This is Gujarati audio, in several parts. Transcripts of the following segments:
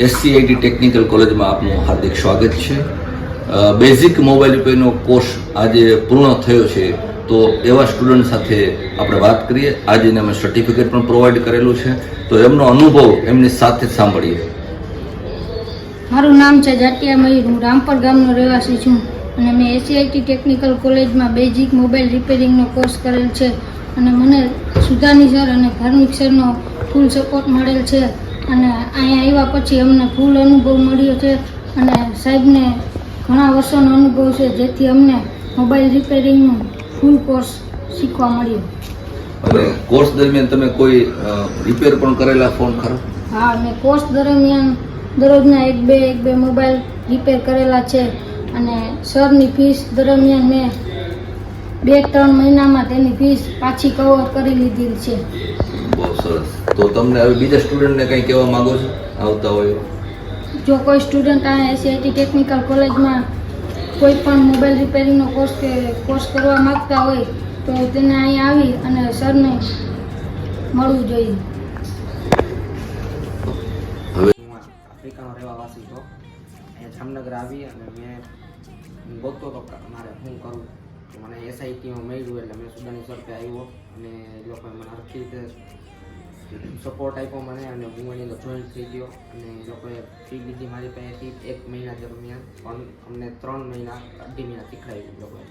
SCIT ટેકનિકલ કોલેજમાં આપનું હાર્દિક સ્વાગત છે. બેઝિક મોબાઈલ રિપેરનો કોર્સ આજે પૂર્ણ થયો છે, તો એવા સ્ટુડન્ટ સાથે આપણે વાત કરીએ. આજે એને અમે સર્ટિફિકેટ પણ પ્રોવાઈડ કરેલું છે, તો એમનો અનુભવ એમની સાથે સાંભળીએ. મારું નામ છે જાટિયા મયુર. હું રામપર ગામનો રહેવાસી છું અને મેં SCIT ટેકનિકલ કોલેજમાં બેઝિક મોબાઈલ રિપેરિંગનો કોર્સ કરેલ છે અને મને સુધાની સર અને ધાર્મિક સરનો ફૂલ સપોર્ટ મળેલ છે અને અહીંયા આવ્યા પછી અમને ફૂલ અનુભવ મળ્યો છે અને સાહેબને ઘણા વર્ષોનો અનુભવ છે, જેથી અમને મોબાઈલ રિપેરિંગનો ફૂલ કોર્સ શીખવા મળ્યો. અને કોર્સ દરમિયાન તમે કોઈ રિપેર પણ કરેલા ફોન ખરા? હા, મેં કોર્સ દરમિયાન દરરોજના એક બે મોબાઈલ રિપેર કરેલા છે અને સરની ફીસ દરમિયાન મેં 2-3 મહિનામાં તેની ફીસ પાછી કવર કરી લીધી છે. બહુ સરસ. તો તમને હવે બીજા સ્ટુડન્ટને કંઈ કહેવા માંગો છો આવતા હોય? જો કોઈ સ્ટુડન્ટ આ SCIT ટેકનિકલ કોલેજમાં કોઈ પણ મોબાઈલ રિપેરિંગનો કોર્સ કરવા માંગતા હોય તો તેને અહીંયા આવી અને સરને મળવું જોઈએ. આફ્રિકાનો રહેવાસી છો. અહીંયા જામનગર આવી અને મેં ગોતતો હતો મારે શું કરું, તો મને SITમાં મળ્યું એટલે મેં સુદાની સર पे આવ્યો અને એ લોકોએ મને આખી રીતે સપોર્ટ આપ્યો મને અને હું એની અંદર જોઈન્ટ થઈ ગયો અને એ લોકોએ ફી લીધી મારી પાસેથી 1 મહિના દરમિયાન, પણ અમને 3 મહિના 2.5 મહિના શીખવાડ્યું એ લોકોએ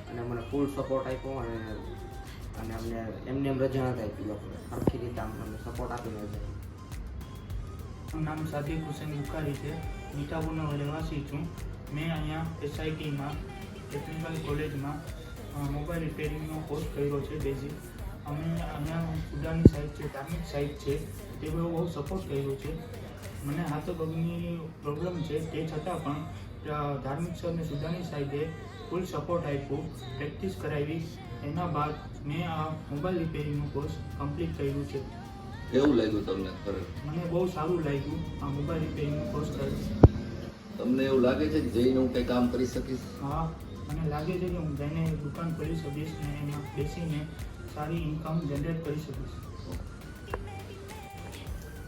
અને મને ફૂલ સપોર્ટ આપ્યો અને અમને એમને રજા નથી આપી લોકોએ, આખી રીતે અમને સપોર્ટ આપીને રજા. મારું નામ સાદિક હુસેન બુખારી છે. મીઠાપુરનો રહેવાસી છું. મેં અહીંયા SITમાં ટેકનિકલ કોલેજમાં મોબાઈલ રિપેરિંગનો કોર્સ કર્યો છે બેઝિક. અમે અહીંયા સુદાની સાહેબ છે, ધાર્મિક સાહેબ છે, તે બહુ સપોર્ટ કર્યો છે. મને હાથો પગની પ્રોબ્લેમ છે, તે છતાં પણ ધાર્મિક સર અને સુદાની સાહેબે ફૂલ સપોર્ટ આપ્યો, પ્રેક્ટિસ કરાવી. એના બાદ મેં આ મોબાઈલ રિપેરિંગનો કોર્સ કમ્પ્લીટ કર્યું છે. કેવું લાગ્યું તમને? મને બહુ સારું લાગ્યું આ મોબાઈલ રિપેરિંગનો કોર્સ કર્યો. તમને એવું લાગે છે કે જઈને હું કંઈ કામ કરી શકીશ? હા, મને લાગે છે કે હું જઈને દુકાન ખોલી શકીશ ને એમાં બેસીને સારી ઇન્કમ જનરેટ કરી શકીશ.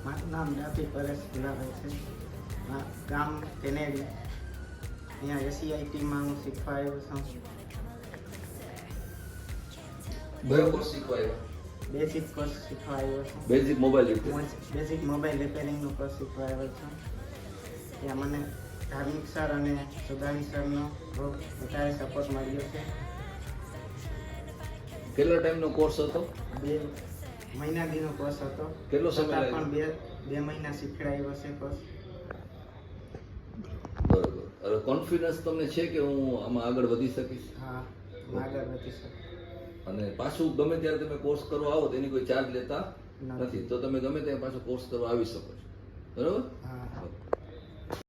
મારું નામ ડાભી પરેશ ગુલાભાઈ છે. ગામ કેનેડી. અહીંયા SCITમાં હું શીખવા આવ્યો છું. કયો કોર્સ શીખવાયો? બેઝિક કોર્સ શીખવા આવ્યો છું. Basic mobile repair. Basic mobile રિપેરિંગનો કોર્સ શીખવા આવ્યો છું. ત્યાં મને ધાર્મિક સર અને સુદાની સરનો બહુ વધારે સપોર્ટ મળ્યો છે. કેટલા ટાઈમનો કોર્સ હતો? 2 મહિના દીનો કોર્સ હતો. કેટલો સમય છતાં લાગ્યો? પણ 2 મહિના શીખવાડ્યો છે કોર્સ. બરોબર. હવે કોન્ફિડન્સ તમને છે કે હું આમાં આગળ વધી શકીશ? હા, હું આગળ વધી શકું. અને પાછું ગમે ત્યારે તમે કોર્સ કરવા આવો તેની કોઈ ચાર્જ લેતા નથી. નથી, તો તમે ગમે ત્યારે પાછો કોર્સ કરવા આવી શકો છો. બરોબર? હા.